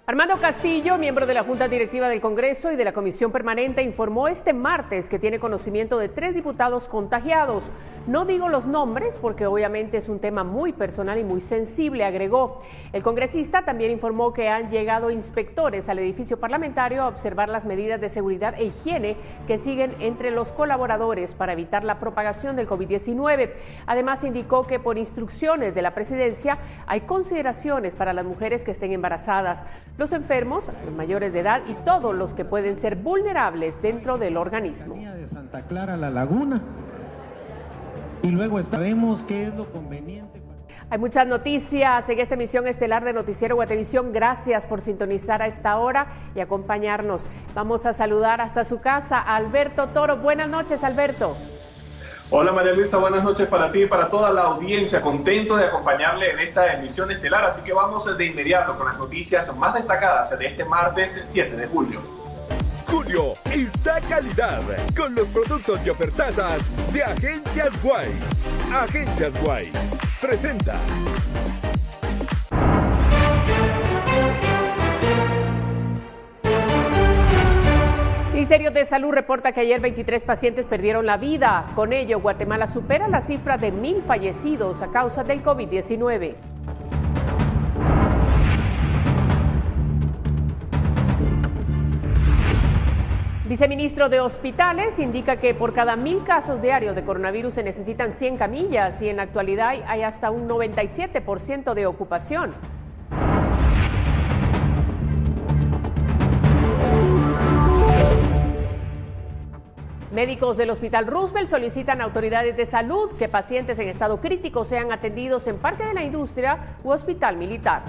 Armando Castillo, miembro de la Junta Directiva del Congreso y de la Comisión Permanente, informó este martes que tiene conocimiento de 3 diputados contagiados. No digo los nombres porque obviamente es un tema muy personal y muy sensible, agregó. El congresista también informó que han llegado inspectores al edificio parlamentario a observar las medidas de seguridad e higiene que siguen entre los colaboradores para evitar la propagación del COVID-19. Además, indicó que por instrucciones de la presidencia hay consideraciones para las mujeres que estén embarazadas, los enfermos, los mayores de edad y todos los que pueden ser vulnerables dentro del organismo. De Santa Clara, La Laguna. Y luego sabemos qué es lo conveniente. Hay muchas noticias en esta emisión estelar de Noticiero Guatevisión. Gracias por sintonizar a esta hora y acompañarnos. Vamos a saludar hasta su casa a Alberto Toro. Buenas noches, Alberto. Hola María Luisa, buenas noches para ti y para toda la audiencia. Contento de acompañarle en esta emisión estelar, así que vamos de inmediato con las noticias más destacadas de este martes 7 de julio. Julio está calidad con los productos y ofertazas de Agencias Guay. Agencias Guay presenta. Ministerio de Salud reporta que ayer 23 pacientes perdieron la vida. Con ello, Guatemala supera la cifra de 1,000 fallecidos a causa del COVID-19. Viceministro de Hospitales indica que por cada 1,000 casos diarios de coronavirus se necesitan 100 camillas y en la actualidad hay hasta un 97% de ocupación. Médicos del Hospital Roosevelt solicitan a autoridades de salud que pacientes en estado crítico sean atendidos en Parque de la Industria u Hospital Militar.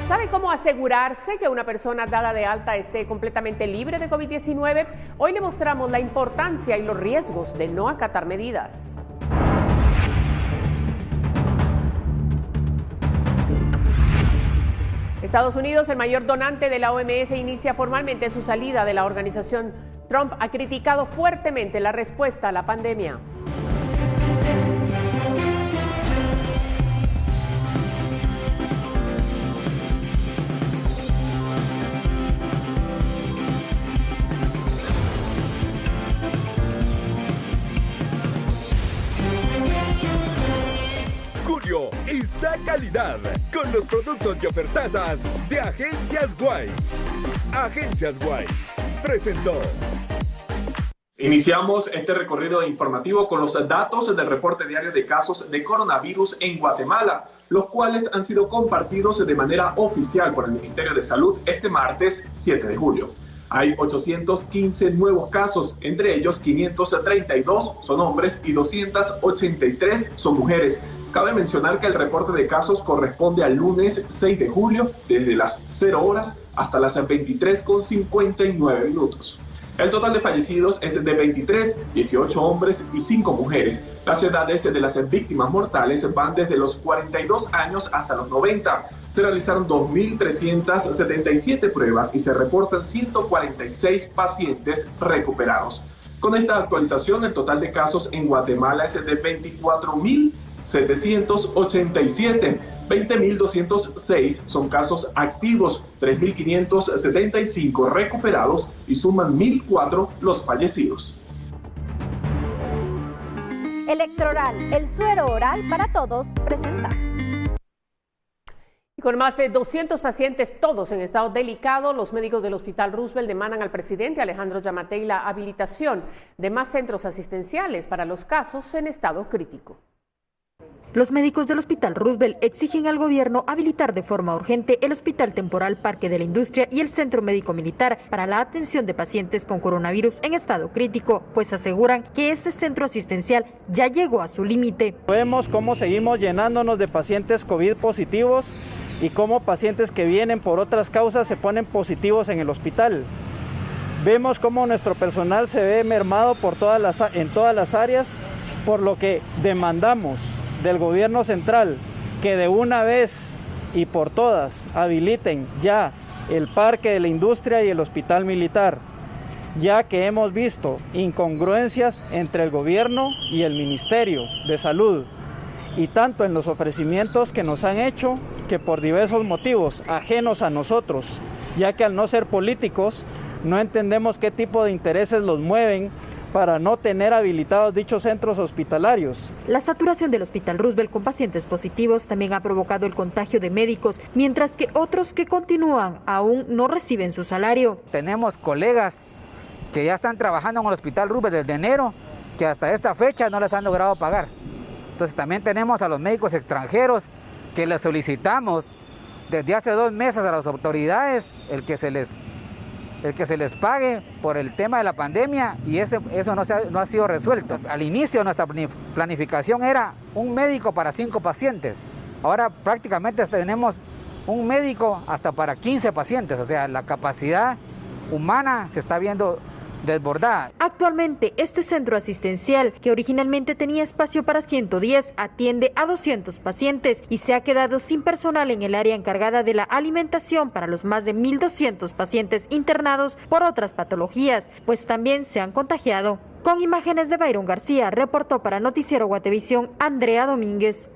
¿Sabe cómo asegurarse que una persona dada de alta esté completamente libre de COVID-19? Hoy le mostramos la importancia y los riesgos de no acatar medidas. Estados Unidos, el mayor donante de la OMS, inicia formalmente su salida de la organización. Trump ha criticado fuertemente la respuesta a la pandemia. Julio está calidad con los productos y ofertazas de Agencias Guay. Agencias Guay presentó. Iniciamos este recorrido informativo con los datos del reporte diario de casos de coronavirus en Guatemala, los cuales han sido compartidos de manera oficial por el Ministerio de Salud este martes 7 de julio. Hay 815 nuevos casos, entre ellos 532 son hombres y 283 son mujeres. Cabe mencionar que el reporte de casos corresponde al lunes 6 de julio, desde las 0 horas hasta las 23:59. El total de fallecidos es de 23, 18 hombres y 5 mujeres. Las edades de las víctimas mortales van desde los 42 años hasta los 90. Se realizaron 2.377 pruebas y se reportan 146 pacientes recuperados. Con esta actualización, el total de casos en Guatemala es de 24.787. 20.206 son casos activos, 3.575 recuperados y suman 1.004 los fallecidos. Electroral, el suero oral para todos, presenta. Y con más de 200 pacientes, todos en estado delicado, los médicos del Hospital Roosevelt demandan al presidente Alejandro Yamatei la habilitación de más centros asistenciales para los casos en estado crítico. Los médicos del Hospital Roosevelt exigen al gobierno habilitar de forma urgente el Hospital Temporal Parque de la Industria y el Centro Médico Militar para la atención de pacientes con coronavirus en estado crítico, pues aseguran que este centro asistencial ya llegó a su límite. Vemos cómo seguimos llenándonos de pacientes COVID positivos y cómo pacientes que vienen por otras causas se ponen positivos en el hospital. Vemos cómo nuestro personal se ve mermado en todas las áreas, por lo que demandamos del gobierno central que de una vez y por todas habiliten ya el Parque de la Industria y el Hospital Militar, ya que hemos visto incongruencias entre el gobierno y el Ministerio de Salud y tanto en los ofrecimientos que nos han hecho que por diversos motivos ajenos a nosotros, ya que al no ser políticos no entendemos qué tipo de intereses los mueven para no tener habilitados dichos centros hospitalarios. La saturación del Hospital Roosevelt con pacientes positivos también ha provocado el contagio de médicos, mientras que otros que continúan aún no reciben su salario. Tenemos colegas que ya están trabajando en el Hospital Roosevelt desde enero, que hasta esta fecha no les han logrado pagar. Entonces también tenemos a los médicos extranjeros que les solicitamos desde hace 2 meses a las autoridades el que se les pague por el tema de la pandemia, y eso no ha sido resuelto. Al inicio nuestra planificación era un médico para 5 pacientes. Ahora prácticamente tenemos un médico hasta para 15 pacientes, o sea, la capacidad humana se está viendo desbordada. Actualmente, este centro asistencial, que originalmente tenía espacio para 110, atiende a 200 pacientes y se ha quedado sin personal en el área encargada de la alimentación para los más de 1.200 pacientes internados por otras patologías, pues también se han contagiado. Con imágenes de Byron García, reportó para Noticiero Guatevisión, Andrea Domínguez.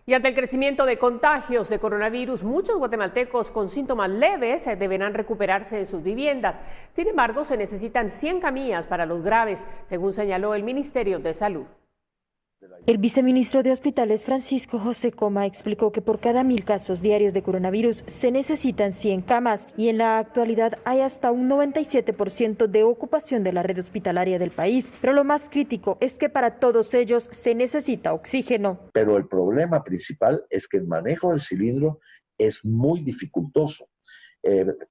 Y ante el crecimiento de contagios de coronavirus, muchos guatemaltecos con síntomas leves deberán recuperarse en sus viviendas. Sin embargo, se necesitan 100 camillas para los graves, según señaló el Ministerio de Salud. El viceministro de Hospitales, Francisco José Coma, explicó que por cada 1.000 casos diarios de coronavirus se necesitan 100 camas y en la actualidad hay hasta un 97% de ocupación de la red hospitalaria del país. Pero lo más crítico es que para todos ellos se necesita oxígeno. Pero el problema principal es que el manejo del cilindro es muy dificultoso.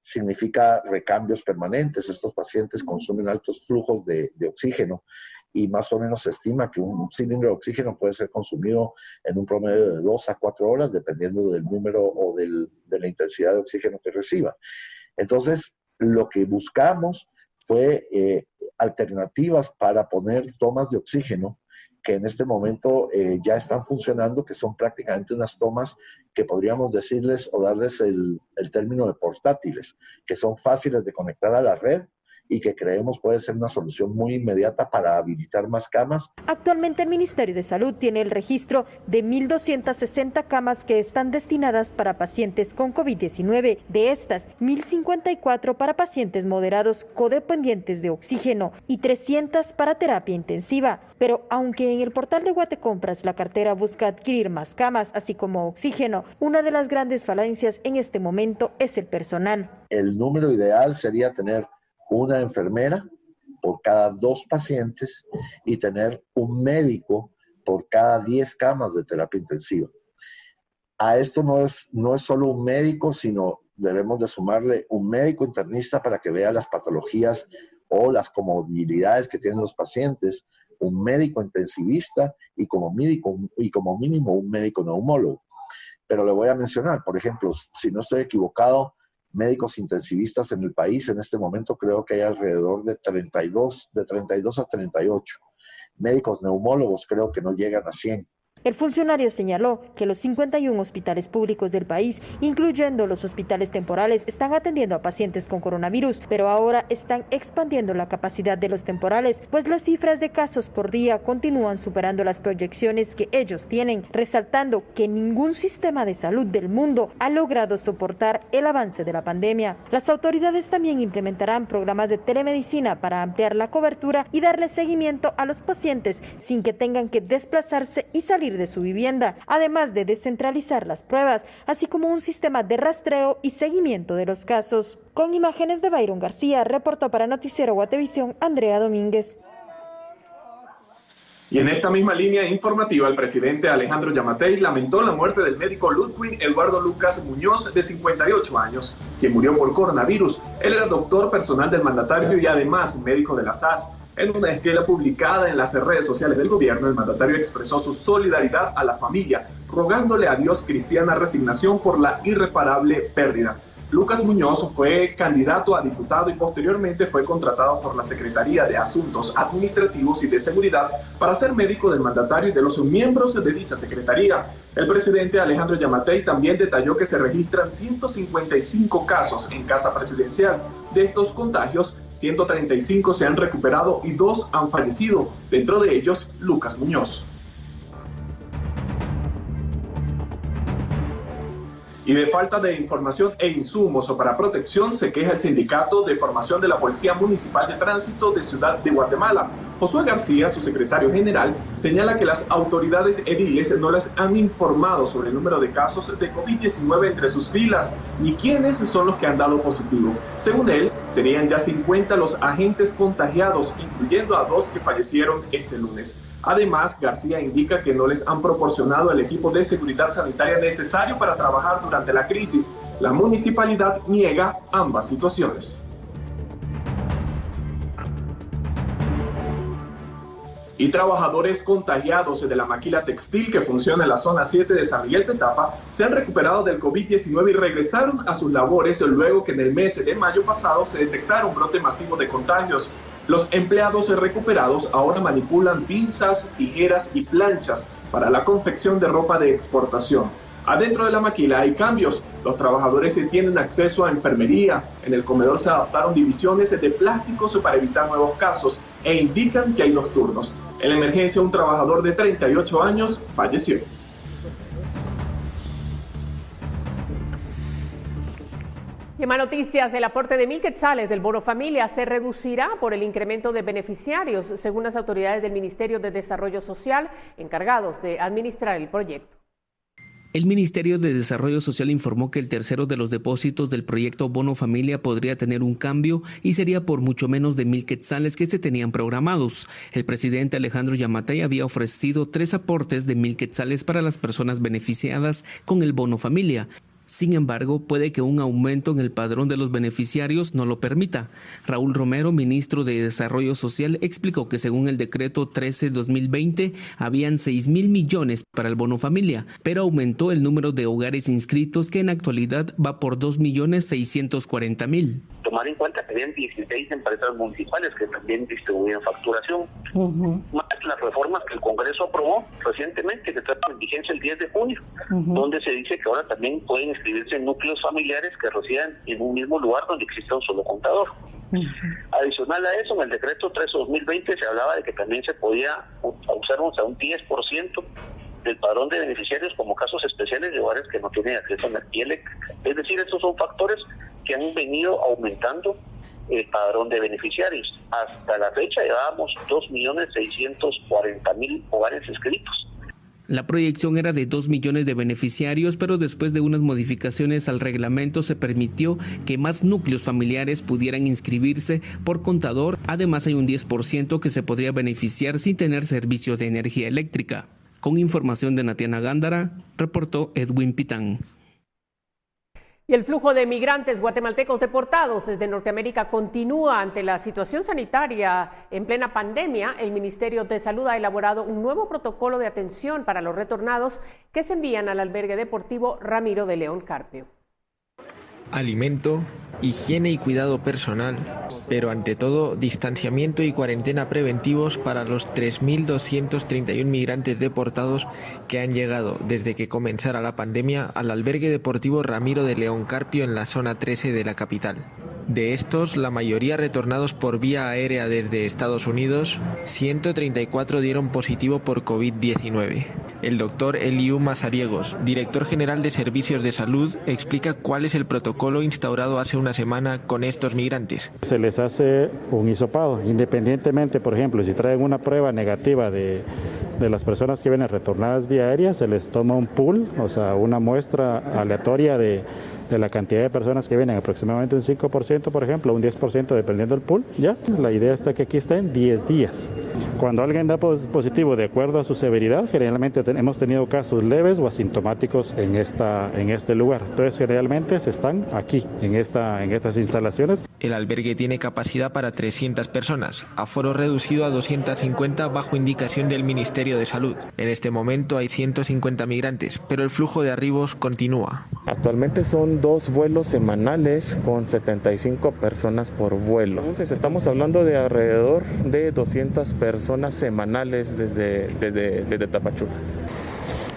Significa recambios permanentes. Estos pacientes consumen altos flujos de oxígeno. Y más o menos se estima que un cilindro de oxígeno puede ser consumido en un promedio de 2 a 4 horas, dependiendo del número o de la intensidad de oxígeno que reciba. Entonces, lo que buscamos fue alternativas para poner tomas de oxígeno que en este momento ya están funcionando, que son prácticamente unas tomas que podríamos decirles o darles el término de portátiles, que son fáciles de conectar a la red y que creemos puede ser una solución muy inmediata para habilitar más camas. Actualmente el Ministerio de Salud tiene el registro de 1.260 camas que están destinadas para pacientes con COVID-19. De estas, 1.054 para pacientes moderados codependientes de oxígeno y 300 para terapia intensiva. Pero aunque en el portal de Guatecompras la cartera busca adquirir más camas, así como oxígeno, una de las grandes falencias en este momento es el personal. El número ideal sería tener una enfermera por cada 2 pacientes y tener un médico por cada 10 camas de terapia intensiva. A esto no es solo un médico, sino debemos de sumarle un médico internista para que vea las patologías o las comorbilidades que tienen los pacientes, un médico intensivista y como mínimo un médico neumólogo. Pero le voy a mencionar, por ejemplo, si no estoy equivocado, médicos intensivistas en el país en este momento creo que hay alrededor de 32 a 38. Médicos neumólogos creo que no llegan a 100. El funcionario señaló que los 51 hospitales públicos del país, incluyendo los hospitales temporales, están atendiendo a pacientes con coronavirus, pero ahora están expandiendo la capacidad de los temporales, pues las cifras de casos por día continúan superando las proyecciones que ellos tienen, resaltando que ningún sistema de salud del mundo ha logrado soportar el avance de la pandemia. Las autoridades también implementarán programas de telemedicina para ampliar la cobertura y darle seguimiento a los pacientes sin que tengan que desplazarse y salir de su vivienda, además de descentralizar las pruebas, así como un sistema de rastreo y seguimiento de los casos. Con imágenes de Byron García, reportó para Noticiero Guatevisión, Andrea Domínguez. Y en esta misma línea informativa, el presidente Alejandro Yamatei lamentó la muerte del médico Ludwig Eduardo Lucas Muñoz, de 58 años, quien murió por coronavirus. Él era doctor personal del mandatario y además médico de la SAS. En una esquela publicada en las redes sociales del gobierno, el mandatario expresó su solidaridad a la familia, rogándole a Dios cristiana resignación por la irreparable pérdida. Lucas Muñoz fue candidato a diputado y posteriormente fue contratado por la Secretaría de Asuntos Administrativos y de Seguridad para ser médico del mandatario y de los miembros de dicha secretaría. El presidente Alejandro Yamatei también detalló que se registran 155 casos en Casa Presidencial. De estos contagios, 135 se han recuperado y 2 han fallecido, dentro de ellos Lucas Muñoz. Y de falta de información e insumos para protección se queja el Sindicato de Formación de la Policía Municipal de Tránsito de Ciudad de Guatemala. Josué García, su secretario general, señala que las autoridades ediles no les han informado sobre el número de casos de COVID-19 entre sus filas, ni quiénes son los que han dado positivo. Según él, serían ya 50 los agentes contagiados, incluyendo a 2 que fallecieron este lunes. Además, García indica que no les han proporcionado el equipo de seguridad sanitaria necesario para trabajar durante la crisis. La municipalidad niega ambas situaciones. Y trabajadores contagiados de la maquila textil que funciona en la zona 7 de San Miguel Petapa se han recuperado del COVID-19 y regresaron a sus labores luego que en el mes de mayo pasado se detectara un brote masivo de contagios. Los empleados recuperados ahora manipulan pinzas, tijeras y planchas para la confección de ropa de exportación. Adentro de la maquila hay cambios. Los trabajadores tienen acceso a enfermería. En el comedor se adaptaron divisiones de plásticos para evitar nuevos casos e indican que hay nocturnos. En la emergencia, un trabajador de 38 años falleció. Y en más noticias, el aporte de 1.000 quetzales del bono familia se reducirá por el incremento de beneficiarios, según las autoridades del Ministerio de Desarrollo Social encargados de administrar el proyecto. El Ministerio de Desarrollo Social informó que el tercero de los depósitos del proyecto Bono Familia podría tener un cambio y sería por mucho menos de 1.000 quetzales que se tenían programados. El presidente Alejandro Yamatei había ofrecido 3 aportes de 1.000 quetzales para las personas beneficiadas con el Bono Familia. Sin embargo, puede que un aumento en el padrón de los beneficiarios no lo permita. Raúl Romero, ministro de Desarrollo Social, explicó que según el decreto 13-2020 habían 6.000 millones para el Bono Familia, pero aumentó el número de hogares inscritos que en actualidad va por 2.640.000. Tomar en cuenta que habían 16 empresas municipales que también distribuyen facturación. Más las reformas que el Congreso aprobó recientemente, que tratan en vigencia el 10 de junio, donde se dice que ahora también pueden inscribirse en núcleos familiares que residan en un mismo lugar donde exista un solo contador. Adicional a eso, en el decreto 13-2020 se hablaba de que también se podía usar hasta un 10% del padrón de beneficiarios como casos especiales de hogares que no tienen acceso a energía eléctrica. Es decir, estos son factores que han venido aumentando el padrón de beneficiarios. Hasta la fecha llevábamos 2.640.000 hogares inscritos. La proyección era de 2 millones de beneficiarios, pero después de unas modificaciones al reglamento se permitió que más núcleos familiares pudieran inscribirse por contador. Además, hay un 10% que se podría beneficiar sin tener servicio de energía eléctrica. Con información de Natiana Gándara, reportó Edwin Pitán. Y el flujo de migrantes guatemaltecos deportados desde Norteamérica continúa ante la situación sanitaria en plena pandemia. El Ministerio de Salud ha elaborado un nuevo protocolo de atención para los retornados que se envían al albergue deportivo Ramiro de León Carpio. Alimento, higiene y cuidado personal, pero ante todo distanciamiento y cuarentena preventivos para los 3.231 migrantes deportados que han llegado desde que comenzara la pandemia al albergue deportivo Ramiro de León Carpio en la zona 13 de la capital. De estos, la mayoría retornados por vía aérea desde Estados Unidos, 134 dieron positivo por COVID-19. El doctor Eliú Mazariegos, director general de Servicios de Salud, explica cuál es el protocolo instaurado hace una semana con estos migrantes. Se les hace un hisopado, independientemente, por ejemplo, si traen una prueba negativa de las personas que vienen retornadas vía aérea, se les toma un pool, o sea, una muestra aleatoria de la cantidad de personas que vienen, aproximadamente un 5%, por ejemplo, un 10% dependiendo del pool, ¿ya? La idea está que aquí estén 10 días. Cuando alguien da positivo de acuerdo a su severidad, generalmente hemos tenido casos leves o asintomáticos en este lugar. Entonces, generalmente se están aquí, en estas instalaciones. El albergue tiene capacidad para 300 personas, aforo reducido a 250 bajo indicación del Ministerio de Salud. En este momento hay 150 migrantes, pero el flujo de arribos continúa. Actualmente son 2 vuelos semanales con 75 personas por vuelo. Entonces estamos hablando de alrededor de 200 personas semanales desde Tapachula.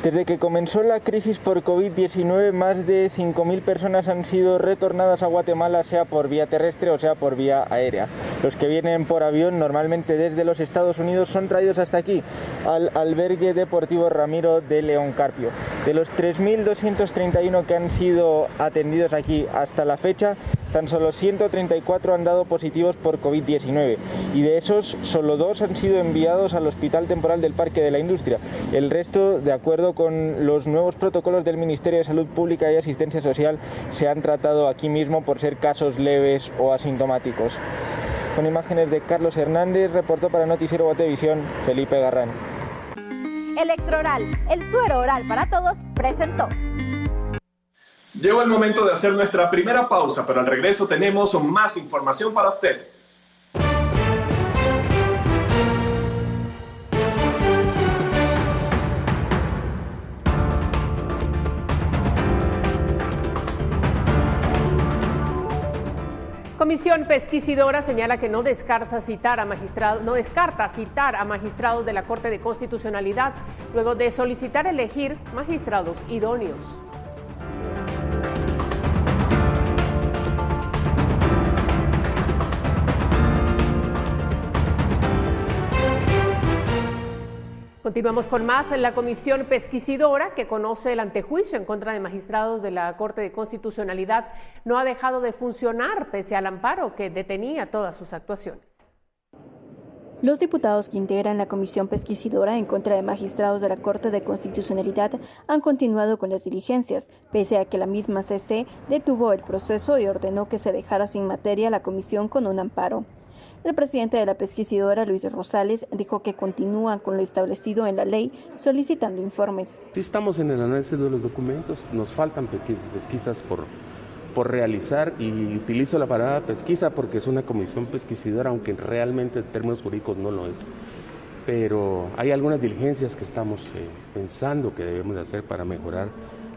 Desde que comenzó la crisis por COVID-19, más de 5.000 personas han sido retornadas a Guatemala, sea por vía terrestre o sea por vía aérea. Los que vienen por avión, normalmente desde los Estados Unidos, son traídos hasta aquí, al albergue deportivo Ramiro de León Carpio. De los 3.231 que han sido atendidos aquí hasta la fecha, tan solo 134 han dado positivos por COVID-19 y de esos solo 2 han sido enviados al Hospital Temporal del Parque de la Industria. El resto, de acuerdo con los nuevos protocolos del Ministerio de Salud Pública y Asistencia Social, se han tratado aquí mismo por ser casos leves o asintomáticos. Con imágenes de Carlos Hernández, reportó para Noticiero Guatevisión, Felipe Garrán. Electroral, el suero oral para todos, presentó. Llegó el momento de hacer nuestra primera pausa, pero al regreso tenemos más información para usted. Comisión pesquisidora señala que no descarta citar a magistrados de la Corte de Constitucionalidad luego de solicitar elegir magistrados idóneos. Continuamos con más. La comisión pesquisidora, que conoce el antejuicio en contra de magistrados de la Corte de Constitucionalidad, no ha dejado de funcionar pese al amparo que detenía todas sus actuaciones. Los diputados que integran la comisión pesquisidora en contra de magistrados de la Corte de Constitucionalidad han continuado con las diligencias, pese a que la misma CC detuvo el proceso y ordenó que se dejara sin materia la comisión con un amparo. El presidente de la pesquisidora, Luis Rosales, dijo que continúan con lo establecido en la ley, solicitando informes. Sí, estamos en el análisis de los documentos, nos faltan pesquisas por realizar y utilizo la palabra pesquisa porque es una comisión pesquisidora, aunque realmente en términos jurídicos no lo es. Pero hay algunas diligencias que estamos pensando que debemos hacer para mejorar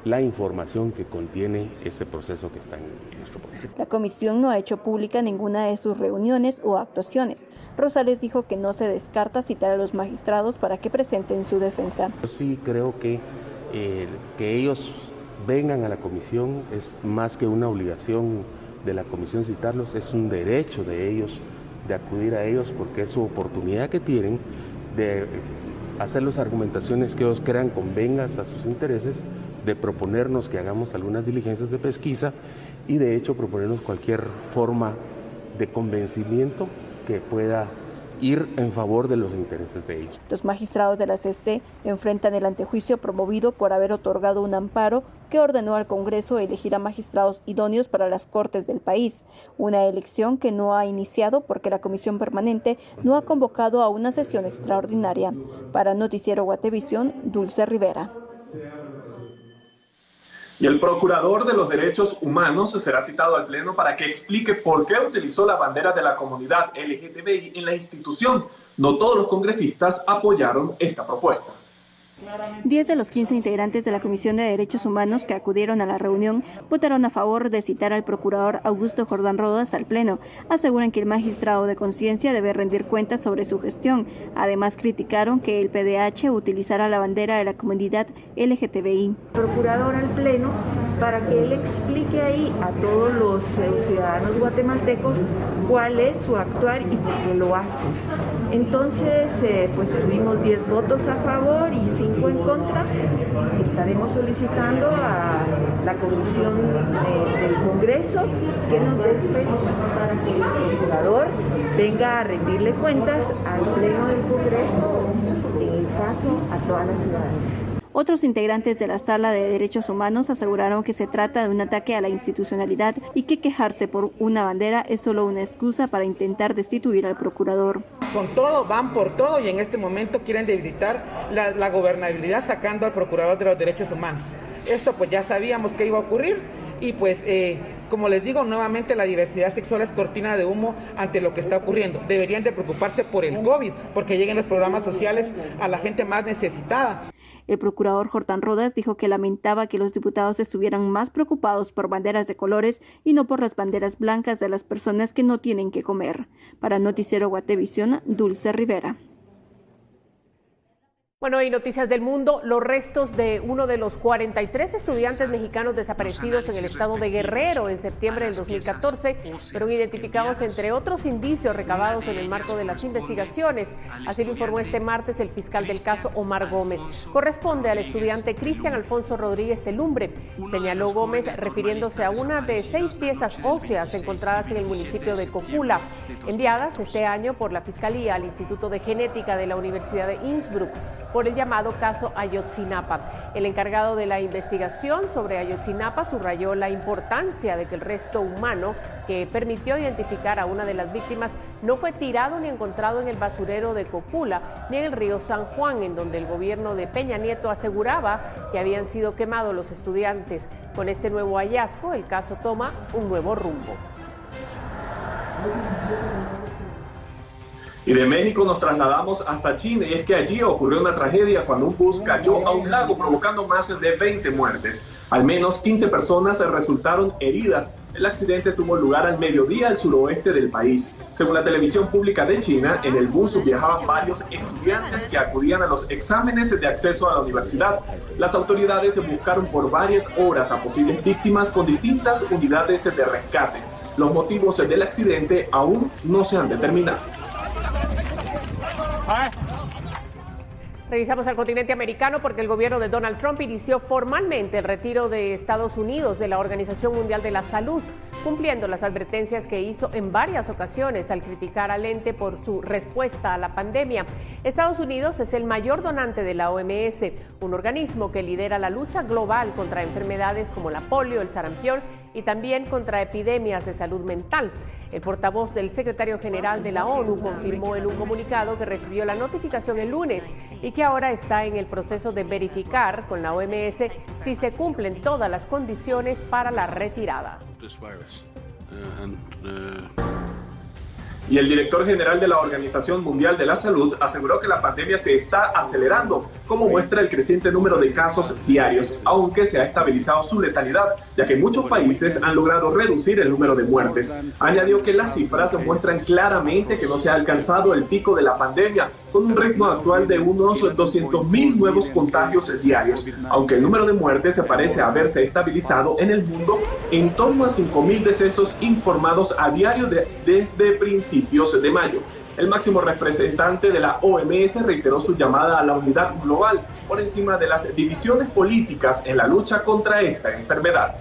la información que contiene ese proceso que está en nuestro país. La comisión no ha hecho pública ninguna de sus reuniones o actuaciones. Rosales dijo que no se descarta citar a los magistrados para que presenten su defensa. Yo sí creo que ellos vengan a la comisión es más que una obligación de la comisión citarlos, es un derecho de ellos de acudir a ellos porque es su oportunidad que tienen de hacer las argumentaciones que ellos crean convengas a sus intereses, de proponernos que hagamos algunas diligencias de pesquisa y de hecho proponernos cualquier forma de convencimiento que pueda ir en favor de los intereses de ellos. Los magistrados de la CC enfrentan el antejuicio promovido por haber otorgado un amparo que ordenó al Congreso elegir a magistrados idóneos para las Cortes del país, una elección que no ha iniciado porque la Comisión Permanente no ha convocado a una sesión extraordinaria. Para Noticiero Guatevisión, Dulce Rivera. Y el procurador de los derechos humanos será citado al Pleno para que explique por qué utilizó la bandera de la comunidad LGTBI en la institución. No todos los congresistas apoyaron esta propuesta. 10 de los 15 integrantes de la Comisión de Derechos Humanos que acudieron a la reunión votaron a favor de citar al procurador Augusto Jordán Rodas al Pleno. Aseguran que el magistrado de conciencia debe rendir cuentas sobre su gestión. Además, criticaron que el PDH utilizara la bandera de la comunidad LGTBI. Procurador al Pleno para que él explique ahí a todos los ciudadanos guatemaltecos cuál es su actuar y por qué lo hace. Entonces, pues tuvimos 10 votos a favor y 5 en contra. Estaremos solicitando a la comisión del Congreso que nos dé fecha para que el procurador venga a rendirle cuentas al Pleno del Congreso, en el caso a toda la ciudadanía. Otros integrantes de la Sala de Derechos Humanos aseguraron que se trata de un ataque a la institucionalidad y que quejarse por una bandera es solo una excusa para intentar destituir al procurador. Con todo, van por todo y en este momento quieren debilitar la gobernabilidad sacando al procurador de los derechos humanos. Esto pues ya sabíamos que iba a ocurrir y pues como les digo nuevamente, la diversidad sexual es cortina de humo ante lo que está ocurriendo. Deberían de preocuparse por el COVID porque lleguen los programas sociales a la gente más necesitada. El procurador Jordán Rodas dijo que lamentaba que los diputados estuvieran más preocupados por banderas de colores y no por las banderas blancas de las personas que no tienen que comer. Para Noticiero Guatevisión, Dulce Rivera. Bueno, y noticias del mundo, los restos de uno de los 43 estudiantes mexicanos desaparecidos en el estado de Guerrero en septiembre del 2014 fueron identificados entre otros indicios recabados en el marco de las investigaciones. Así lo informó este martes el fiscal del caso, Omar Gómez. Corresponde al estudiante Cristian Alfonso Rodríguez Telumbre, señaló Gómez, refiriéndose a una de 6 piezas óseas encontradas en el municipio de Cocula, enviadas este año por la Fiscalía al Instituto de Genética de la Universidad de Innsbruck por el llamado caso Ayotzinapa. El encargado de la investigación sobre Ayotzinapa subrayó la importancia de que el resto humano que permitió identificar a una de las víctimas no fue tirado ni encontrado en el basurero de Cocula ni en el río San Juan, en donde el gobierno de Peña Nieto aseguraba que habían sido quemados los estudiantes. Con este nuevo hallazgo, el caso toma un nuevo rumbo. Y de México nos trasladamos hasta China, y es que allí ocurrió una tragedia cuando un bus cayó a un lago provocando más de 20 muertes. Al menos 15 personas resultaron heridas. El accidente tuvo lugar al mediodía al suroeste del país. Según la televisión pública de China, en el bus viajaban varios estudiantes que acudían a los exámenes de acceso a la universidad. Las autoridades buscaron por varias horas a posibles víctimas con distintas unidades de rescate. Los motivos del accidente aún no se han determinado. Revisamos al continente americano porque el gobierno de Donald Trump inició formalmente el retiro de Estados Unidos de la Organización Mundial de la Salud, cumpliendo las advertencias que hizo en varias ocasiones al criticar al ente por su respuesta a la pandemia. Estados Unidos es el mayor donante de la OMS, un organismo que lidera la lucha global contra enfermedades como la polio, el sarampión y también contra epidemias de salud mental. El portavoz del secretario general de la ONU confirmó en un comunicado que recibió la notificación el lunes y que ahora está en el proceso de verificar con la OMS si se cumplen todas las condiciones para la retirada. Y el director general de la Organización Mundial de la Salud aseguró que la pandemia se está acelerando, como muestra el creciente número de casos diarios, aunque se ha estabilizado su letalidad, ya que muchos países han logrado reducir el número de muertes. Añadió que las cifras muestran claramente que no se ha alcanzado el pico de la pandemia, con un ritmo actual de unos 200.000 nuevos contagios diarios, aunque el número de muertes parece haberse estabilizado en el mundo en torno a 5.000 decesos informados a diario desde principios de mayo. El máximo representante de la OMS reiteró su llamada a la unidad global por encima de las divisiones políticas en la lucha contra esta enfermedad.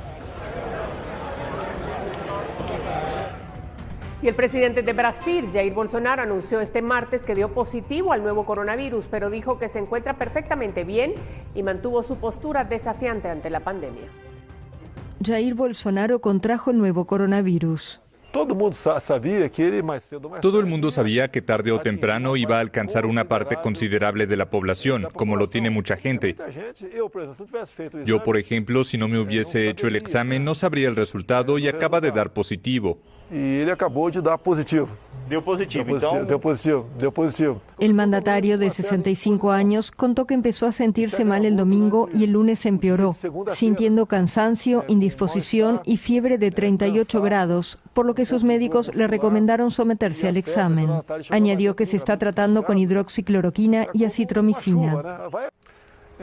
Y el presidente de Brasil, Jair Bolsonaro, anunció este martes que dio positivo al nuevo coronavirus, pero dijo que se encuentra perfectamente bien y mantuvo su postura desafiante ante la pandemia. Jair Bolsonaro contrajo el nuevo coronavirus. Todo el mundo sabía que tarde o temprano iba a alcanzar una parte considerable de la población, como lo tiene mucha gente. Yo, por ejemplo, si no me hubiese hecho el examen, no sabría el resultado y acaba de dar positivo. Y él acabó de dar positivo. Dio positivo. El mandatario de 65 años contó que empezó a sentirse mal el domingo y el lunes empeoró, sintiendo cansancio, indisposición y fiebre de 38 grados, por lo que sus médicos le recomendaron someterse al examen. Añadió que se está tratando con hidroxicloroquina y acitromicina.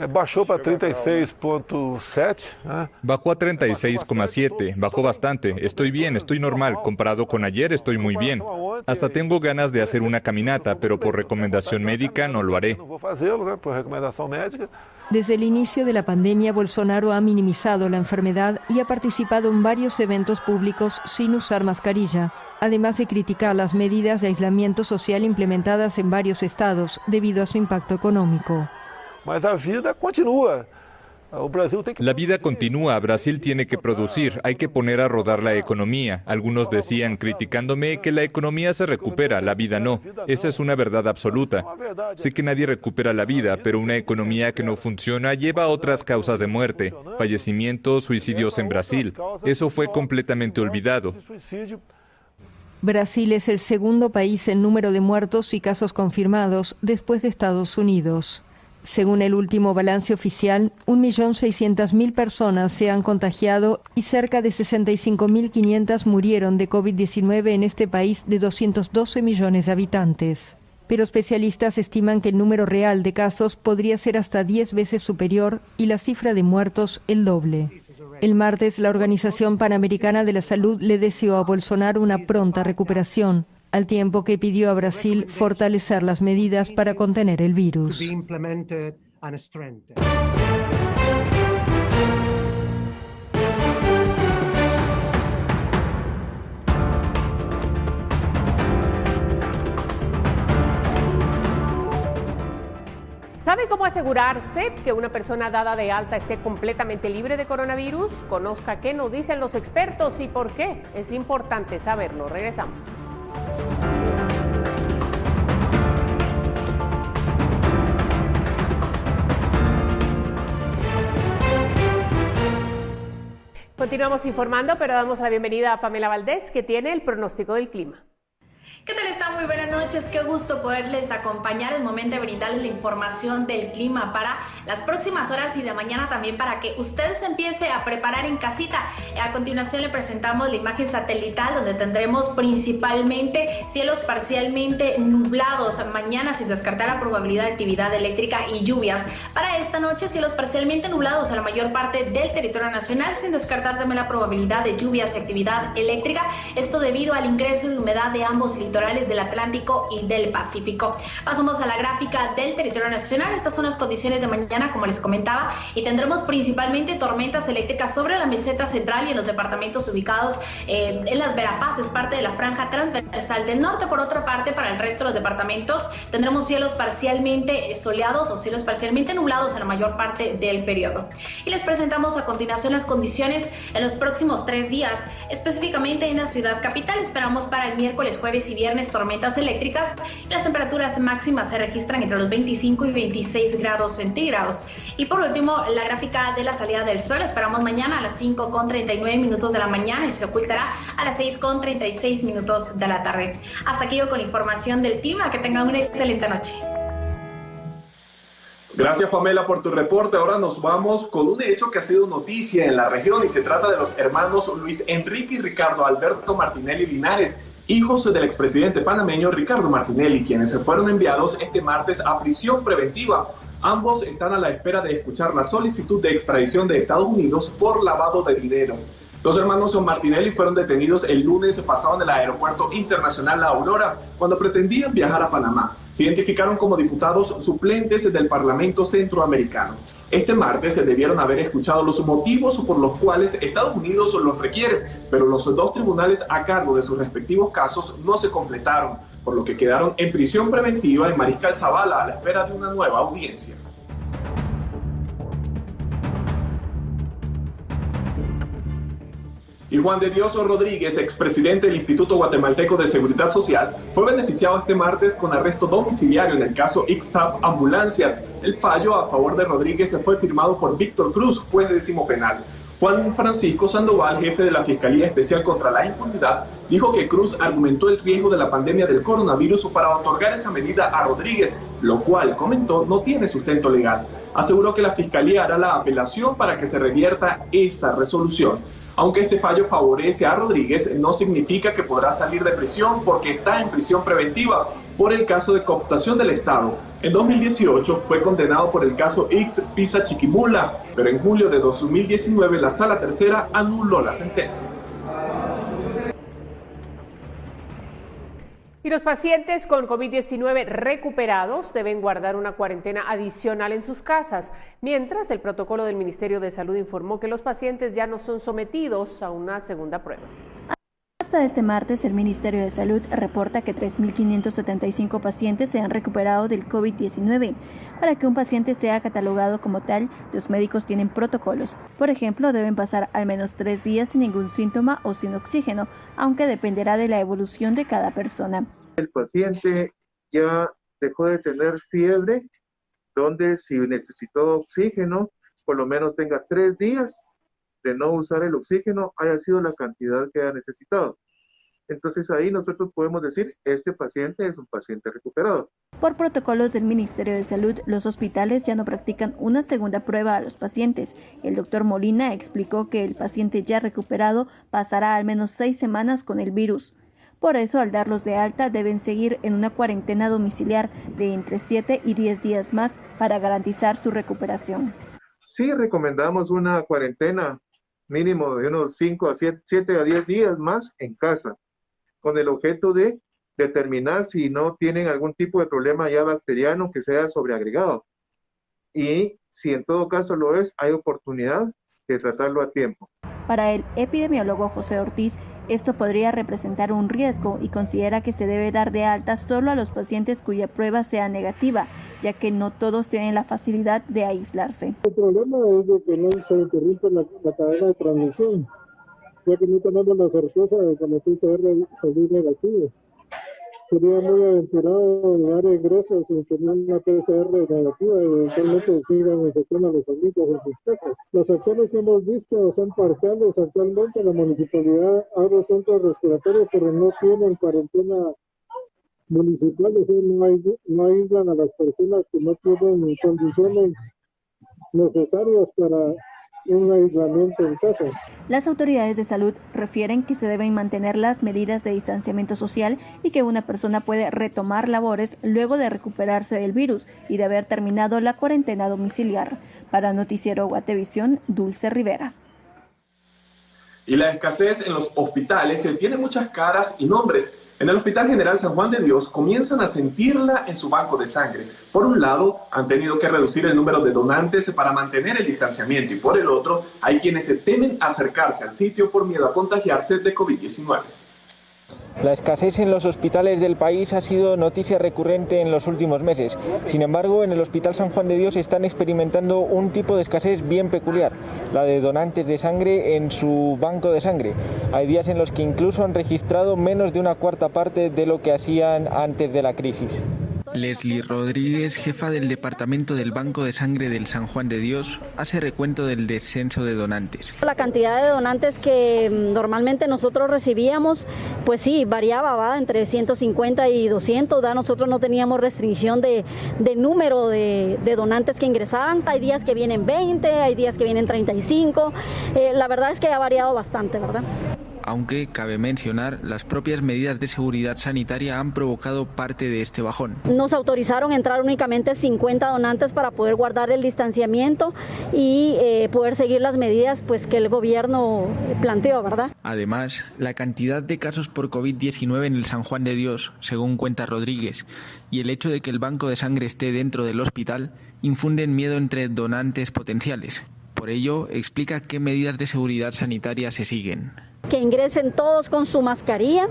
Bajó para 36.7. Bajó a 36,7. Bajó bastante. Estoy bien, estoy normal. Comparado con ayer, estoy muy bien. Hasta tengo ganas de hacer una caminata, pero por recomendación médica no lo haré. Desde el inicio de la pandemia, Bolsonaro ha minimizado la enfermedad y ha participado en varios eventos públicos sin usar mascarilla, además de criticar las medidas de aislamiento social implementadas en varios estados debido a su impacto económico. La vida continúa, Brasil tiene que producir, hay que poner a rodar la economía. Algunos decían, criticándome, que la economía se recupera, la vida no. Esa es una verdad absoluta. Sé que nadie recupera la vida, pero una economía que no funciona lleva a otras causas de muerte, fallecimientos, suicidios en Brasil. Eso fue completamente olvidado. Brasil es el segundo país en número de muertos y casos confirmados después de Estados Unidos. Según el último balance oficial, 1.600.000 personas se han contagiado y cerca de 65.500 murieron de COVID-19 en este país de 212 millones de habitantes. pero especialistas estiman que el número real de casos podría ser hasta 10 veces superior y la cifra de muertos el doble. El martes, la Organización Panamericana de la Salud le deseó a Bolsonaro una pronta recuperación, al tiempo que pidió a Brasil fortalecer las medidas para contener el virus. ¿Sabe cómo asegurarse que una persona dada de alta esté completamente libre de coronavirus? Conozca qué nos dicen los expertos y por qué. Es importante saberlo. Regresamos. Continuamos informando, pero damos la bienvenida a Pamela Valdés, que tiene el pronóstico del clima. ¿Qué tal están? Muy buenas noches, qué gusto poderles acompañar el momento de brindarles la información del clima para las próximas horas y de mañana también para que usted se empiece a preparar en casita. A continuación le presentamos la imagen satelital donde tendremos principalmente cielos parcialmente nublados mañana sin descartar la probabilidad de actividad eléctrica y lluvias. Para esta noche cielos parcialmente nublados a la mayor parte del territorio nacional sin descartar también la probabilidad de lluvias y actividad eléctrica. Esto debido al ingreso de humedad de ambos litorales del Atlántico y del Pacífico. Pasamos a la gráfica del territorio nacional. Estas son las condiciones de mañana, como les comentaba, y tendremos principalmente tormentas eléctricas sobre la meseta central y en los departamentos ubicados en las Verapaces, parte de la franja transversal del norte. Por otra parte, para el resto de los departamentos tendremos cielos parcialmente soleados o cielos parcialmente nublados en la mayor parte del periodo. Y les presentamos a continuación las condiciones en los próximos 3 días, específicamente en la ciudad capital. Esperamos para el miércoles, jueves y viernes tormentas eléctricas. Las temperaturas máximas se registran entre los 25 y 26 grados centígrados. Y por último, la gráfica de la salida del sol. Esperamos mañana a las 5:39 de la mañana y se ocultará a las 6:36 de la tarde. Hasta aquí yo con información del clima. Que tengan una excelente noche. Gracias, Pamela, por tu reporte. Ahora nos vamos con un hecho que ha sido noticia en la región y se trata de los hermanos Luis Enrique y Ricardo Alberto Martinelli Linares, hijos del expresidente panameño Ricardo Martinelli, quienes fueron enviados este martes a prisión preventiva. Ambos están a la espera de escuchar la solicitud de extradición de Estados Unidos por lavado de dinero. Los hermanos Martinelli fueron detenidos el lunes pasado en el Aeropuerto Internacional La Aurora cuando pretendían viajar a Panamá. Se identificaron como diputados suplentes del Parlamento Centroamericano. Este martes se debieron haber escuchado los motivos por los cuales Estados Unidos los requiere, pero los dos tribunales a cargo de sus respectivos casos no se completaron, por lo que quedaron en prisión preventiva en Mariscal Zavala a la espera de una nueva audiencia. Y Juan de Dios Rodríguez, expresidente del Instituto Guatemalteco de Seguridad Social, fue beneficiado este martes con arresto domiciliario en el caso ICSAP Ambulancias. El fallo a favor de Rodríguez fue firmado por Víctor Cruz, juez de décimo penal. Juan Francisco Sandoval, jefe de la Fiscalía Especial contra la Impunidad, dijo que Cruz argumentó el riesgo de la pandemia del coronavirus para otorgar esa medida a Rodríguez, lo cual, comentó, no tiene sustento legal. Aseguró que la Fiscalía hará la apelación para que se revierta esa resolución. Aunque este fallo favorece a Rodríguez, no significa que podrá salir de prisión porque está en prisión preventiva por el caso de cooptación del Estado. En 2018 fue condenado por el caso X Pisa Chiquimula, pero en julio de 2019 la Sala Tercera anuló la sentencia. Y los pacientes con COVID-19 recuperados deben guardar una cuarentena adicional en sus casas, mientras el protocolo del Ministerio de Salud informó que los pacientes ya no son sometidos a una segunda prueba. Hasta este martes, el Ministerio de Salud reporta que 3.575 pacientes se han recuperado del COVID-19. Para que un paciente sea catalogado como tal, los médicos tienen protocolos. Por ejemplo, deben pasar al menos 3 días sin ningún síntoma o sin oxígeno, aunque dependerá de la evolución de cada persona. El paciente ya dejó de tener fiebre, donde si necesitó oxígeno, por lo menos tenga 3 días de no usar el oxígeno, haya sido la cantidad que haya necesitado. Entonces ahí nosotros podemos decir, este paciente es un paciente recuperado. Por protocolos del Ministerio de Salud, los hospitales ya no practican una segunda prueba a los pacientes. El doctor Molina explicó que el paciente ya recuperado pasará al menos 6 semanas con el virus. Por eso, al darlos de alta, deben seguir en una cuarentena domiciliar de entre 7 y 10 días más para garantizar su recuperación. Sí, recomendamos una cuarentena mínimo de unos 5 a 7 a 10 días más en casa, con el objeto de determinar si no tienen algún tipo de problema ya bacteriano que sea sobreagregado. Y si en todo caso lo es, hay oportunidad de tratarlo a tiempo. Para el epidemiólogo José Ortiz, esto podría representar un riesgo y considera que se debe dar de alta solo a los pacientes cuya prueba sea negativa, ya que no todos tienen la facilidad de aislarse. El problema es de que no se interrumpe la cadena de transmisión, ya que no tenemos la certeza de que el PCR salir negativo. Sería muy aventurado dar ingresos sin tener una PCR negativa y eventualmente sigan infectando a los adultos en sus casas. Las acciones que hemos visto son parciales. Actualmente la municipalidad abre centros respiratorios, pero no tienen cuarentena municipal, es decir, no aíslan a las personas que no tienen condiciones necesarias para un aislamiento en casa. Las autoridades de salud refieren que se deben mantener las medidas de distanciamiento social y que una persona puede retomar labores luego de recuperarse del virus y de haber terminado la cuarentena domiciliar. Para Noticiero Guatevisión, Dulce Rivera. Y la escasez en los hospitales tiene muchas caras y nombres. En el Hospital General San Juan de Dios comienzan a sentirla en su banco de sangre. Por un lado, han tenido que reducir el número de donantes para mantener el distanciamiento y por el otro, hay quienes se temen acercarse al sitio por miedo a contagiarse de COVID-19. La escasez en los hospitales del país ha sido noticia recurrente en los últimos meses. Sin embargo, en el Hospital San Juan de Dios están experimentando un tipo de escasez bien peculiar, la de donantes de sangre en su banco de sangre. Hay días en los que incluso han registrado menos de una cuarta parte de lo que hacían antes de la crisis. Leslie Rodríguez, jefa del departamento del Banco de Sangre del San Juan de Dios, hace recuento del descenso de donantes. La cantidad de donantes que normalmente nosotros recibíamos, pues sí, variaba, ¿va? Entre 150 y 200, ¿va? Nosotros no teníamos restricción de número de donantes que ingresaban. Hay días que vienen 20, hay días que vienen 35. La verdad es que ha variado bastante, ¿verdad? Aunque, cabe mencionar, las propias medidas de seguridad sanitaria han provocado parte de este bajón. Nos autorizaron entrar únicamente 50 donantes para poder guardar el distanciamiento y poder seguir las medidas pues, que el gobierno planteó, ¿verdad? Además, la cantidad de casos por COVID-19 en el San Juan de Dios, según cuenta Rodríguez, y el hecho de que el banco de sangre esté dentro del hospital, infunden miedo entre donantes potenciales. Por ello, explica qué medidas de seguridad sanitaria se siguen. Que ingresen todos con su mascarilla,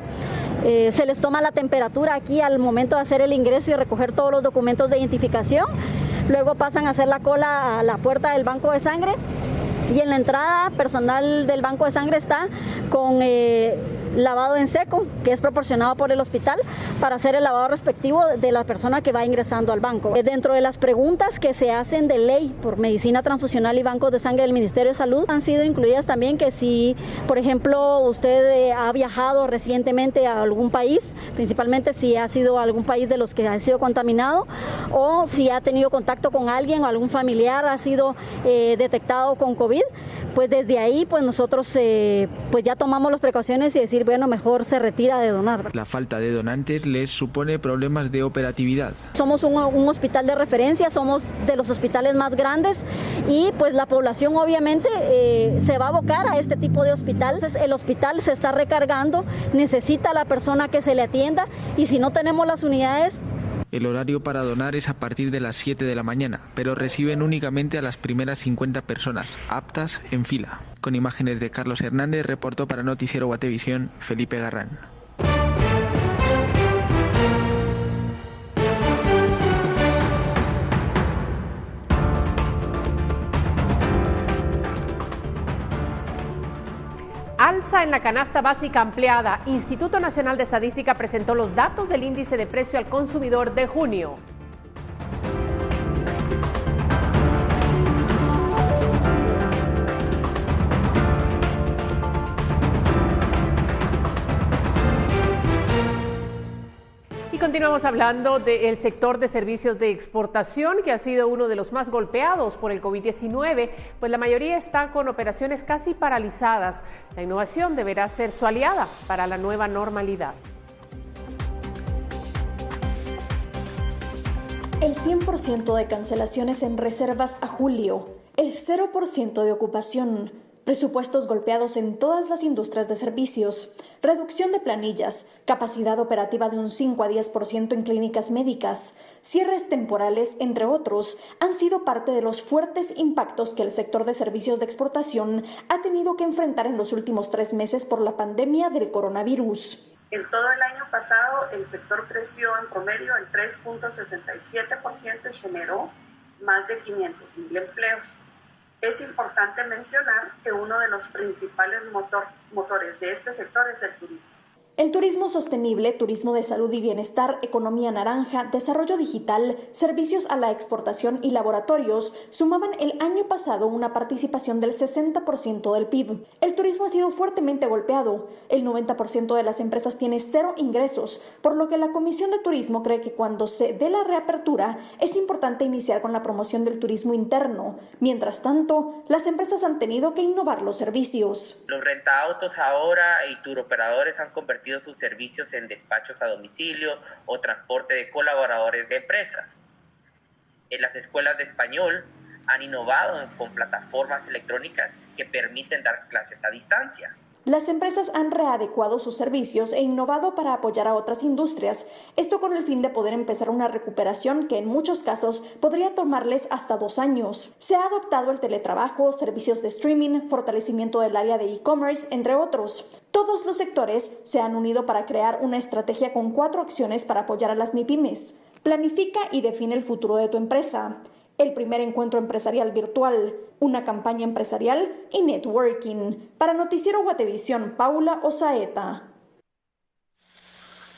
se les toma la temperatura aquí al momento de hacer el ingreso y recoger todos los documentos de identificación, luego pasan a hacer la cola a la puerta del banco de sangre y en la entrada personal del banco de sangre está con lavado en seco, que es proporcionado por el hospital para hacer el lavado respectivo de la persona que va ingresando al banco. Dentro de las preguntas que se hacen de ley por medicina transfusional y bancos de sangre del Ministerio de Salud han sido incluidas también que si, por ejemplo, usted ha viajado recientemente a algún país, principalmente si ha sido a algún país de los que ha sido contaminado o si ha tenido contacto con alguien o algún familiar ha sido detectado con COVID, pues desde ahí pues nosotros pues ya tomamos las precauciones y decir, bueno, mejor se retira de donar. La falta de donantes les supone problemas de operatividad. Somos un hospital de referencia, somos de los hospitales más grandes y pues la población obviamente se va a abocar a este tipo de hospitales. El hospital se está recargando, necesita a la persona que se le atienda y si no tenemos las unidades. El horario para donar es a partir de las 7 de la mañana, pero reciben únicamente a las primeras 50 personas, aptas en fila. Con imágenes de Carlos Hernández, reportó para Noticiero Guatevisión, Felipe Garrán. Alza en la canasta básica ampliada. Instituto Nacional de Estadística presentó los datos del índice de precio al consumidor de junio. Continuamos hablando del sector de servicios de exportación, que ha sido uno de los más golpeados por el COVID-19, pues la mayoría está con operaciones casi paralizadas. La innovación deberá ser su aliada para la nueva normalidad. El 100% de cancelaciones en reservas a julio, el 0% de ocupación, presupuestos golpeados en todas las industrias de servicios, reducción de planillas, capacidad operativa de un 5 a 10% en clínicas médicas, cierres temporales, entre otros, han sido parte de los fuertes impactos que el sector de servicios de exportación ha tenido que enfrentar en los últimos 3 meses por la pandemia del coronavirus. En todo el año pasado, el sector creció en promedio en 3.67% y generó más de 500,000 empleos. Es importante mencionar que uno de los principales motores de este sector es el turismo. El turismo sostenible, turismo de salud y bienestar, economía naranja, desarrollo digital, servicios a la exportación y laboratorios sumaban el año pasado una participación del 60% del PIB. El turismo ha sido fuertemente golpeado. El 90% de las empresas tiene 0 ingresos, por lo que la Comisión de Turismo cree que cuando se dé la reapertura es importante iniciar con la promoción del turismo interno. Mientras tanto, las empresas han tenido que innovar los servicios. Los rentaautos ahora y turoperadores han convertido sus servicios en despachos a domicilio o transporte de colaboradores de empresas. En las escuelas de español han innovado con plataformas electrónicas que permiten dar clases a distancia. Las empresas han readecuado sus servicios e innovado para apoyar a otras industrias, esto con el fin de poder empezar una recuperación que en muchos casos podría tomarles hasta 2 años. Se ha adoptado el teletrabajo, servicios de streaming, fortalecimiento del área de e-commerce, entre otros. Todos los sectores se han unido para crear una estrategia con 4 acciones para apoyar a las MIPYMES. Planifica y define el futuro de tu empresa. El primer encuentro empresarial virtual, una campaña empresarial y networking. Para Noticiero Guatevisión, Paula Osaeta.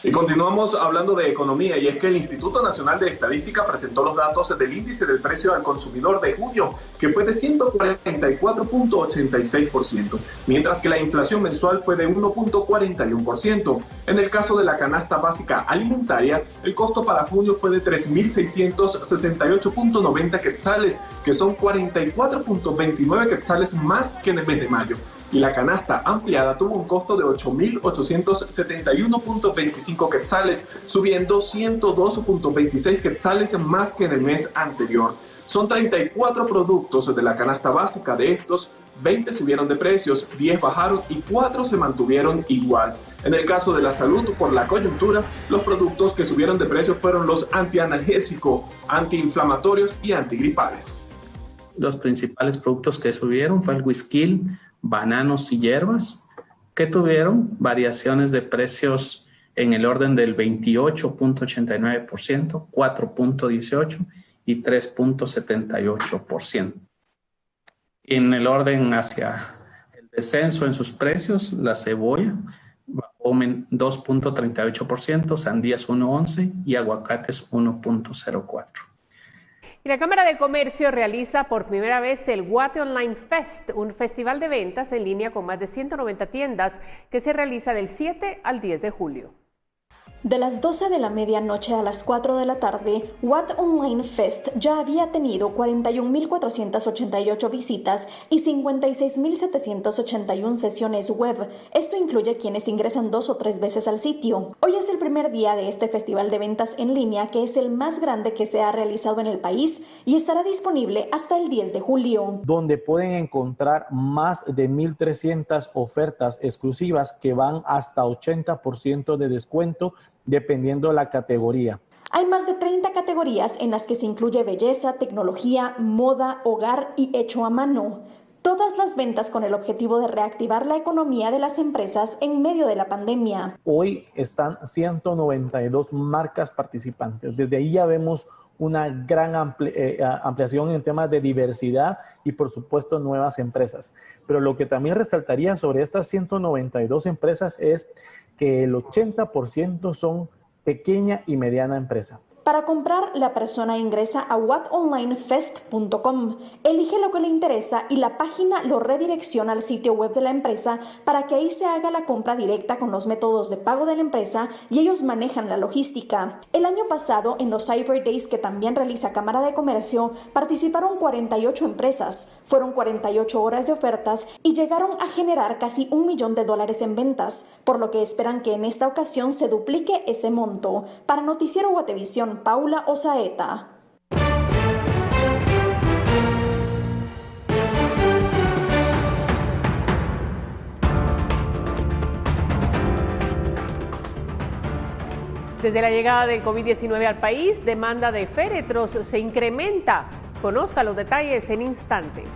Y continuamos hablando de economía, y es que el Instituto Nacional de Estadística presentó los datos del índice del precio al consumidor de junio, que fue de 144.86%, mientras que la inflación mensual fue de 1.41%. En el caso de la canasta básica alimentaria, el costo para junio fue de 3.668.90 quetzales, que son 44.29 quetzales más que en el mes de mayo. Y la canasta ampliada tuvo un costo de 8.871.25 quetzales, subiendo 102.26 quetzales más que en el mes anterior. Son 34 productos de la canasta básica. De estos, 20 subieron de precios, 10 bajaron y 4 se mantuvieron igual. En el caso de la salud, por la coyuntura, los productos que subieron de precio fueron los antianalgésicos, antiinflamatorios y antigripales. Los principales productos que subieron fue el whisky, bananos y hierbas, que tuvieron variaciones de precios en el orden del 28.89%, 4.18% y 3.78%. En el orden hacia el descenso en sus precios, la cebolla bajó 2.38%, sandías 1.11% y aguacates 1.04%. Y la Cámara de Comercio realiza por primera vez el Guate Online Fest, un festival de ventas en línea con más de 190 tiendas que se realiza del 7 al 10 de julio. De las 12 de la medianoche a las 4 de la tarde, Watt Online Fest ya había tenido 41.488 visitas y 56.781 sesiones web. Esto incluye quienes ingresan 2 o 3 veces al sitio. Hoy es el primer día de este festival de ventas en línea, que es el más grande que se ha realizado en el país y estará disponible hasta el 10 de julio. Donde pueden encontrar más de 1.300 ofertas exclusivas que van hasta 80% de descuento dependiendo de la categoría. Hay más de 30 categorías en las que se incluye belleza, tecnología, moda, hogar y hecho a mano. Todas las ventas con el objetivo de reactivar la economía de las empresas en medio de la pandemia. Hoy están 192 marcas participantes. Desde ahí ya vemos una gran ampliación en temas de diversidad y, por supuesto, nuevas empresas. Pero lo que también resaltaría sobre estas 192 empresas es que el 80% son pequeña y mediana empresa. Para comprar, la persona ingresa a whatonlinefest.com, elige lo que le interesa y la página lo redirecciona al sitio web de la empresa para que ahí se haga la compra directa con los métodos de pago de la empresa y ellos manejan la logística. El año pasado, en los Cyber Days que también realiza Cámara de Comercio, participaron 48 empresas, fueron 48 horas de ofertas y llegaron a generar casi $1 millón en ventas, por lo que esperan que en esta ocasión se duplique ese monto. Para Noticiero Guatevisión, Paula Osaeta. Desde la llegada del COVID-19 al país, demanda de féretros se incrementa. Conozca los detalles en instantes.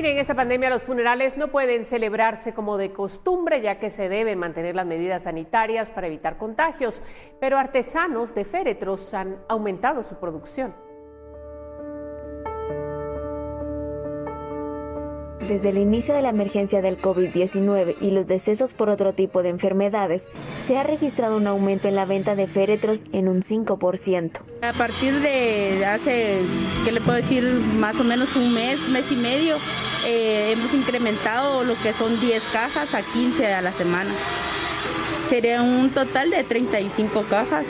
En esta pandemia los funerales no pueden celebrarse como de costumbre, ya que se deben mantener las medidas sanitarias para evitar contagios, pero artesanos de féretros han aumentado su producción. Desde el inicio de la emergencia del COVID-19 y los decesos por otro tipo de enfermedades, se ha registrado un aumento en la venta de féretros en un 5%. A partir de hace, ¿qué le puedo decir? Más o menos un mes y medio, hemos incrementado lo que son 10 cajas a 15 a la semana. Sería un total de 35 cajas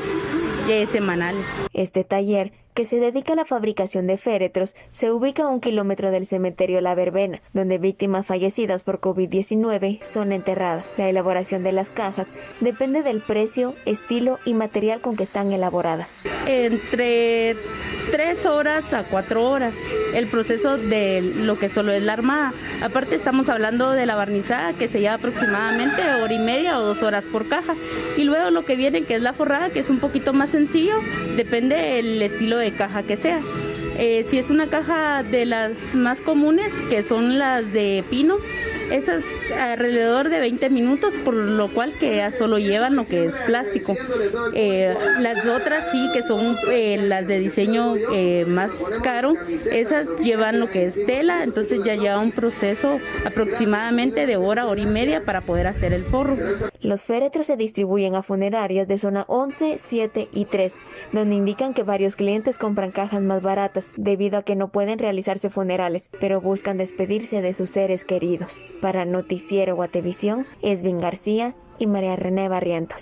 semanales. Este taller, que se dedica a la fabricación de féretros, se ubica a 1 kilómetro del cementerio La Verbena, donde víctimas fallecidas por COVID-19 son enterradas. La elaboración de las cajas depende del precio, estilo y material con que están elaboradas. Entre 3 horas a 4 horas, el proceso de lo que solo es la armada. Aparte estamos hablando de la barnizada, que se lleva aproximadamente 1:30 o 2 horas por caja. Y luego lo que viene, que es la forrada, que es un poquito más sencillo, depende del estilo de caja que sea. Si es una caja de las más comunes, que son las de pino, esas alrededor de 20 minutos, por lo cual que ya solo llevan lo que es plástico. Las otras sí, que son las de diseño más caro, esas llevan lo que es tela, entonces ya lleva un proceso aproximadamente de hora y media para poder hacer el forro. Los féretros se distribuyen a funerarias de zona 11, 7 y 3, donde indican que varios clientes compran cajas más baratas debido a que no pueden realizarse funerales, pero buscan despedirse de sus seres queridos. Para Noticiero Guatevisión, Esvin García y María René Barrientos.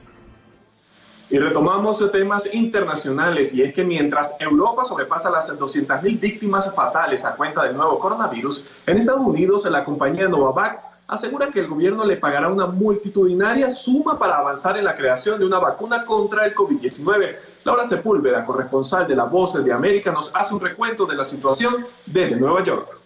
Y retomamos temas internacionales, y es que mientras Europa sobrepasa las 200.000 víctimas fatales a cuenta del nuevo coronavirus, en Estados Unidos la compañía Novavax asegura que el gobierno le pagará una multitudinaria suma para avanzar en la creación de una vacuna contra el COVID-19. Laura Sepúlveda, corresponsal de La Voz de América, nos hace un recuento de la situación desde Nueva York.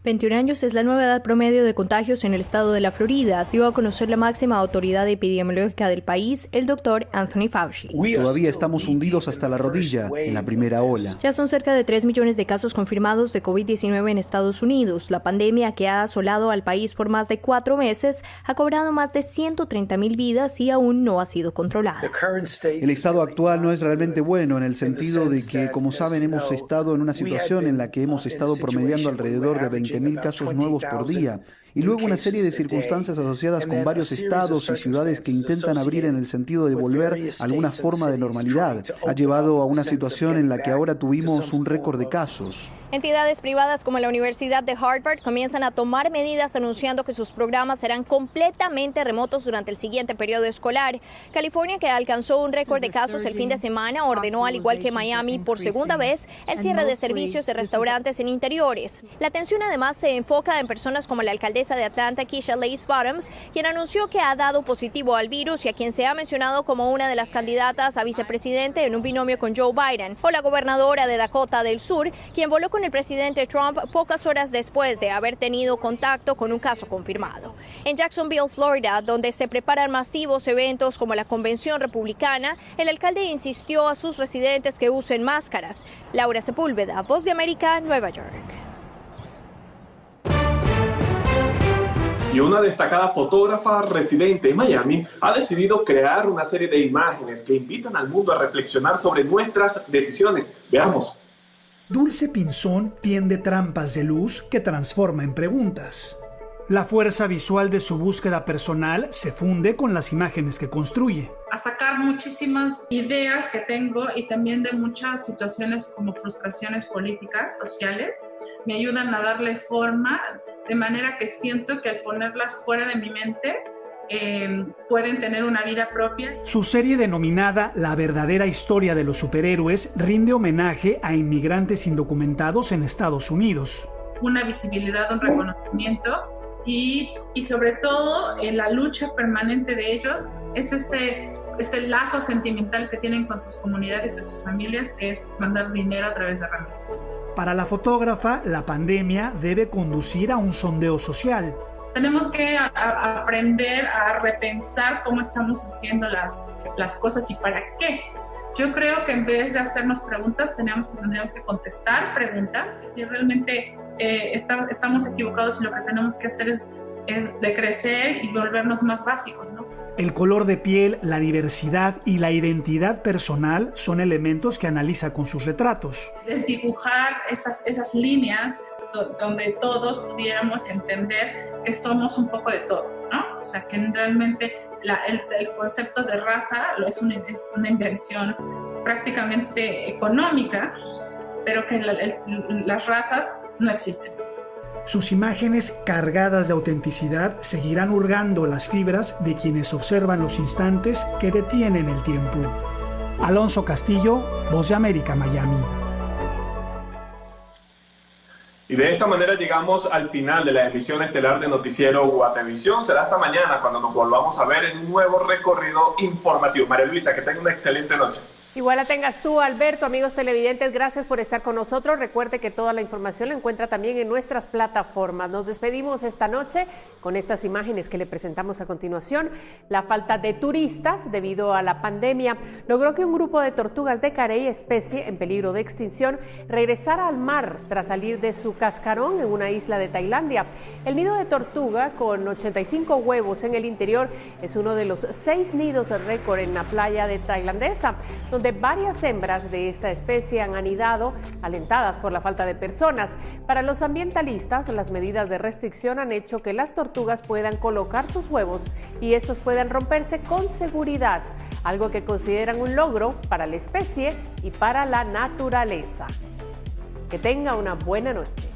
21 años es la nueva edad promedio de contagios en el estado de la Florida, dio a conocer la máxima autoridad epidemiológica del país, el doctor Anthony Fauci. Todavía estamos hundidos hasta la rodilla en la primera ola. Ya son cerca de 3 millones de casos confirmados de COVID-19 en Estados Unidos. La pandemia, que ha asolado al país por más de 4 meses, ha cobrado más de 130.000 vidas y aún no ha sido controlada. El estado actual no es realmente bueno en el sentido de que, como saben, hemos estado en una situación en la que hemos estado promediando alrededor de 20.000 casos nuevos por día, y luego una serie de circunstancias asociadas con varios estados y ciudades que intentan abrir en el sentido de volver a alguna forma de normalidad. Ha llevado a una situación en la que ahora tuvimos un récord de casos. Entidades privadas como la Universidad de Harvard comienzan a tomar medidas anunciando que sus programas serán completamente remotos durante el siguiente periodo escolar. California, que alcanzó un récord de casos el fin de semana, ordenó, al igual que Miami, por segunda vez, el cierre de servicios de restaurantes en interiores. La atención además se enfoca en personas como la alcaldesa de Atlanta, Keisha Lance Bottoms, quien anunció que ha dado positivo al virus y a quien se ha mencionado como una de las candidatas a vicepresidente en un binomio con Joe Biden, o la gobernadora de Dakota del Sur, quien voló con el presidente Trump pocas horas después de haber tenido contacto con un caso confirmado. En Jacksonville, Florida, donde se preparan masivos eventos como la Convención Republicana, el alcalde insistió a sus residentes que usen máscaras. Laura Sepúlveda, Voz de América, Nueva York. Y una destacada fotógrafa residente en Miami ha decidido crear una serie de imágenes que invitan al mundo a reflexionar sobre nuestras decisiones. Veamos. Dulce Pinzón tiende trampas de luz que transforma en preguntas. La fuerza visual de su búsqueda personal se funde con las imágenes que construye. A sacar muchísimas ideas que tengo y también de muchas situaciones como frustraciones políticas, sociales, me ayudan a darle forma de manera que siento que al ponerlas fuera de mi mente pueden tener una vida propia. Su serie denominada La verdadera historia de los superhéroes rinde homenaje a inmigrantes indocumentados en Estados Unidos. Una visibilidad, un reconocimiento y sobre todo la lucha permanente de ellos es este lazo sentimental que tienen con sus comunidades y sus familias, que es mandar dinero a través de remesas. Para la fotógrafa, la pandemia debe conducir a un sondeo social. Tenemos que aprender a repensar cómo estamos haciendo las cosas y para qué. Yo creo que en vez de hacernos preguntas, tendríamos que contestar preguntas. Si realmente estamos equivocados y lo que tenemos que hacer es decrecer y volvernos más básicos, ¿no? El color de piel, la diversidad y la identidad personal son elementos que analiza con sus retratos. Desdibujar esas líneas donde todos pudiéramos entender que somos un poco de todo, ¿no? O sea, que realmente el concepto de raza es una invención prácticamente económica, pero que las razas no existen. Sus imágenes cargadas de autenticidad seguirán hurgando las fibras de quienes observan los instantes que detienen el tiempo. Alonso Castillo, Voz de América, Miami. Y de esta manera llegamos al final de la emisión estelar de Noticiero Guatevisión. Será hasta mañana cuando nos volvamos a ver en un nuevo recorrido informativo. María Luisa, que tenga una excelente noche. Igual la tengas tú, Alberto. Amigos televidentes, gracias por estar con nosotros. Recuerde que toda la información la encuentra también en nuestras plataformas. Nos despedimos esta noche con estas imágenes que le presentamos a continuación. La falta de turistas debido a la pandemia logró que un grupo de tortugas de carey, especie en peligro de extinción, regresara al mar tras salir de su cascarón en una isla de Tailandia. El nido de tortuga, con 85 huevos en el interior, es uno de los 6 nidos récord en la playa de tailandesa, donde varias hembras de esta especie han anidado, alentadas por la falta de personas. Para los ambientalistas, las medidas de restricción han hecho que las tortugas puedan colocar sus huevos y estos puedan romperse con seguridad, algo que consideran un logro para la especie y para la naturaleza. Que tenga una buena noche.